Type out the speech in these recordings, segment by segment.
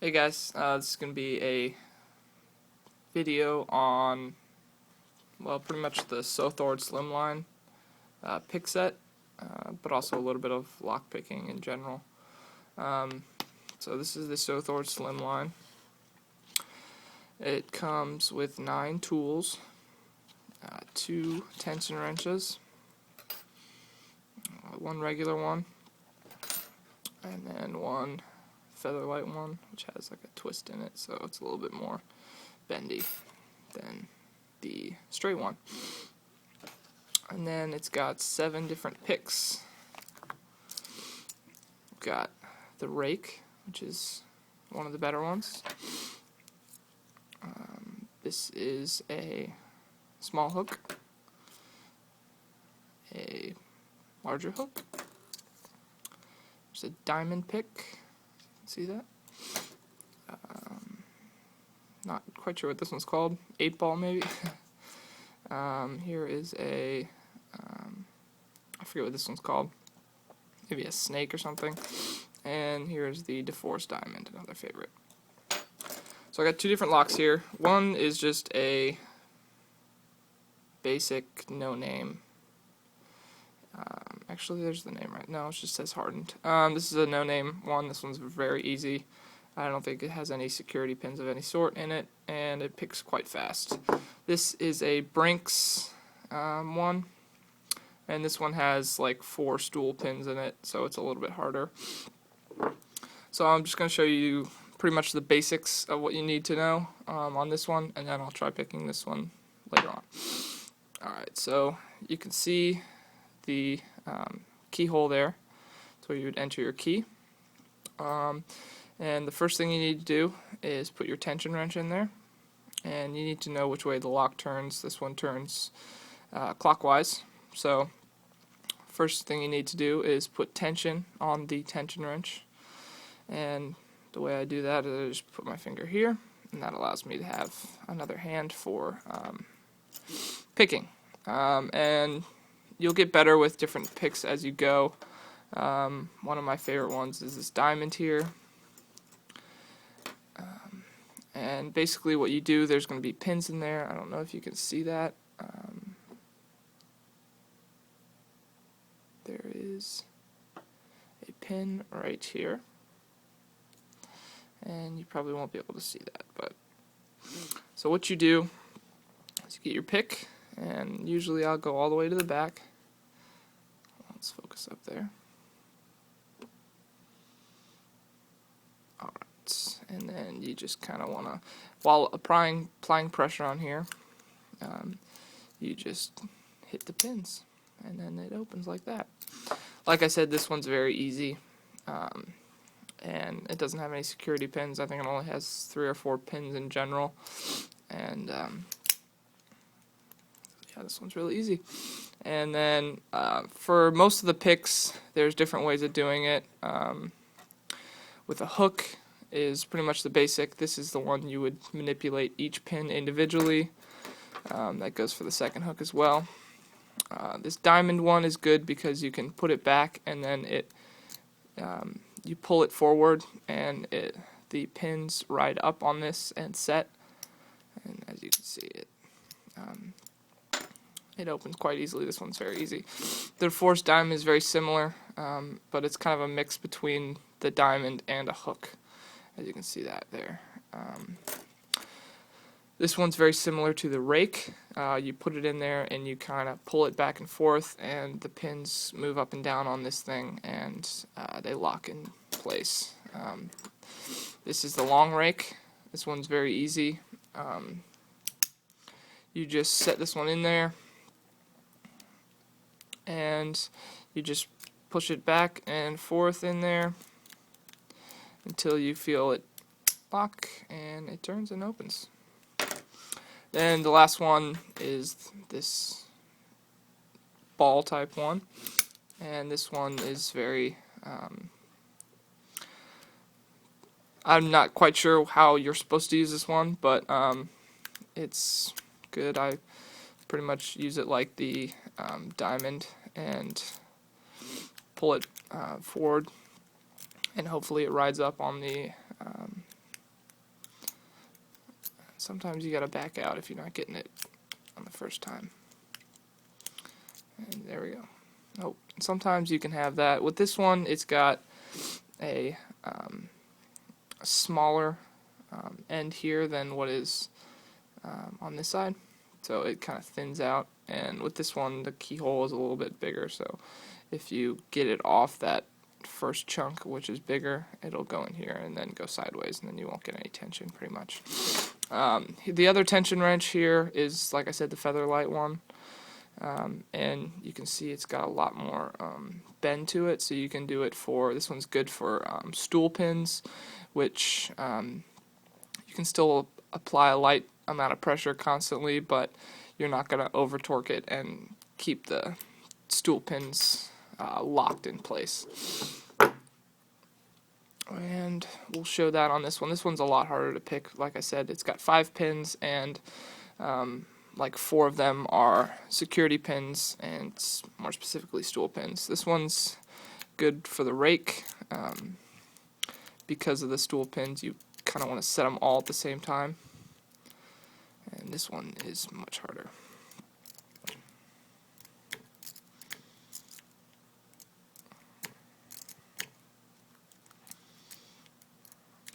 Hey guys, this is going to be a video on, well, pretty much the Southord Slimline pick set, but also a little bit of lockpicking in general. So this is the Southord Slimline. It comes with 9 tools, 2 tension wrenches, 1 regular one, and then 1 featherlight one, which has like a twist in it, so it's a little bit more bendy than the straight one. And then it's got 7 different picks. We've got the rake, which is one of the better ones. This is a small hook, a larger hook. There's a diamond pick. See that? Not quite sure what this one's called. 8-ball maybe. Here is a I forget what this one's called. Maybe a snake or something. And here's the DeForce diamond, another favorite. So I got 2 different locks here. One is just a basic no-name. Actually, there's the name right. No, it just says hardened. This is a no-name one. This one's very easy. I don't think it has any security pins of any sort in it, and it picks quite fast. This is a Brinks one, and this one has like 4 stool pins in it, so it's a little bit harder. So I'm just going to show you pretty much the basics of what you need to know on this one, and then I'll try picking this one later on. Alright, so you can see the keyhole there. That's where you would enter your key. And the first thing you need to do is put your tension wrench in there, and you need to know which way the lock turns. This one turns clockwise, so first thing you need to do is put tension on the tension wrench, and the way I do that is I just put my finger here, and that allows me to have another hand for picking. And you'll get better with different picks as you go. One of my favorite ones is this diamond here. And basically what you do, there's going to be pins in there. I don't know if you can see that. There is a pin right here. And you probably won't be able to see that. But so what you do is you get your pick, and usually I'll go all the way to the back. Let's focus up there. Alright. And then you just kind of want to, while applying pressure on here, you just hit the pins, and then it opens like that. Like I said, this one's very easy, and it doesn't have any security pins. I think it only has 3 or 4 pins in general, and yeah, this one's really easy. And then for most of the picks, there's different ways of doing it. With a hook is pretty much the basic. This is the one you would manipulate each pin individually. That goes for the second hook as well. This diamond one is good because you can put it back, and then you pull it forward, and the pins ride up on this and set. And as you can see, it opens quite easily. This one's very easy. The DeForce diamond is very similar, but it's kind of a mix between the diamond and a hook, as you can see that there. This one's very similar to the rake. You put it in there and you kind of pull it back and forth, and the pins move up and down on this thing, and they lock in place. This is the long rake. This one's very easy. You just set this one in there, and you just push it back and forth in there until you feel it lock, and it turns and opens. Then the last one is this ball type one, and this one is very I'm not quite sure how you're supposed to use this one, but it's good. I pretty much use it like the diamond and pull it forward, and hopefully it rides up on the sometimes you gotta back out if you're not getting it on the first time. And there we go. Oh, sometimes you can have that. With this one, it's got a smaller end here than what is on this side, so it kind of thins out. And with this one, the keyhole is a little bit bigger, so if you get it off that first chunk, which is bigger, it'll go in here and then go sideways, and then you won't get any tension pretty much. The other tension wrench here is, like I said, the Featherlight one, and you can see it's got a lot more bend to it, so you can do it for, this one's good for stool pins, which you can still apply a light amount of pressure constantly, but you're not going to over torque it and keep the stool pins locked in place. And we'll show that on this one. This one's a lot harder to pick. Like I said, it's got 5 pins, and like 4 of them are security pins, and more specifically stool pins. This one's good for the rake. Because of the stool pins, you kind of want to set them all at the same time. And this one is much harder.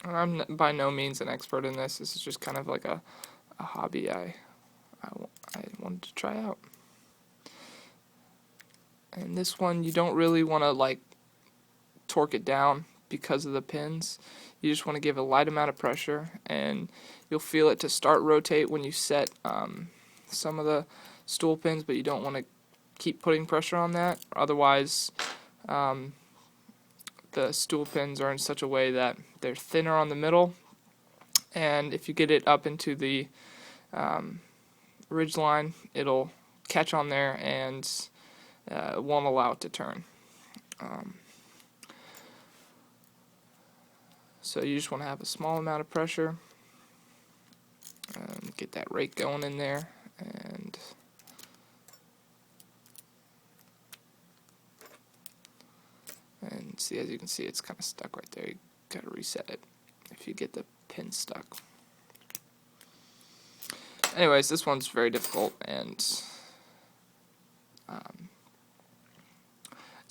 I'm by no means an expert in this. This is just kind of like a hobby I wanted to try out. And this one, you don't really want to like torque it down because of the pins. You just want to give a light amount of pressure, and you'll feel it to start rotate when you set some of the stool pins, but you don't want to keep putting pressure on that. Otherwise, the stool pins are in such a way that they're thinner on the middle, and if you get it up into the ridge line, it'll catch on there and won't allow it to turn. So you just want to have a small amount of pressure, get that rake going in there, and see, as you can see, it's kind of stuck right there. You got to reset it if you get the pin stuck. Anyways, this one's very difficult, and it's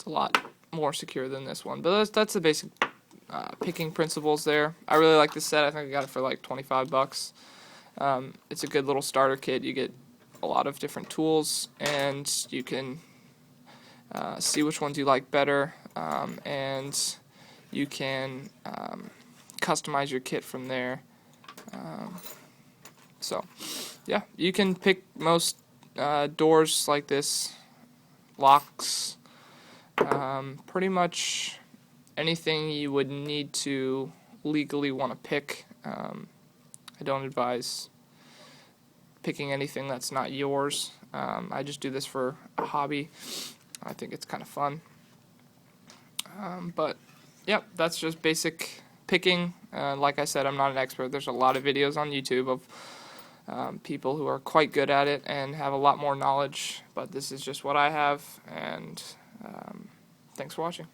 a lot more secure than this one, but that's the basic picking principles there. I really like this set. I think I got it for like 25 bucks. It's a good little starter kit. You get a lot of different tools, and you can see which ones you like better, and you can customize your kit from there. So yeah, you can pick most doors like this, locks, pretty much anything you would need to legally want to pick. I don't advise picking anything that's not yours. I just do this for a hobby. I think it's kind of fun. But yep, that's just basic picking. Like I said, I'm not an expert. There's a lot of videos on YouTube of people who are quite good at it and have a lot more knowledge, but this is just what I have, and thanks for watching.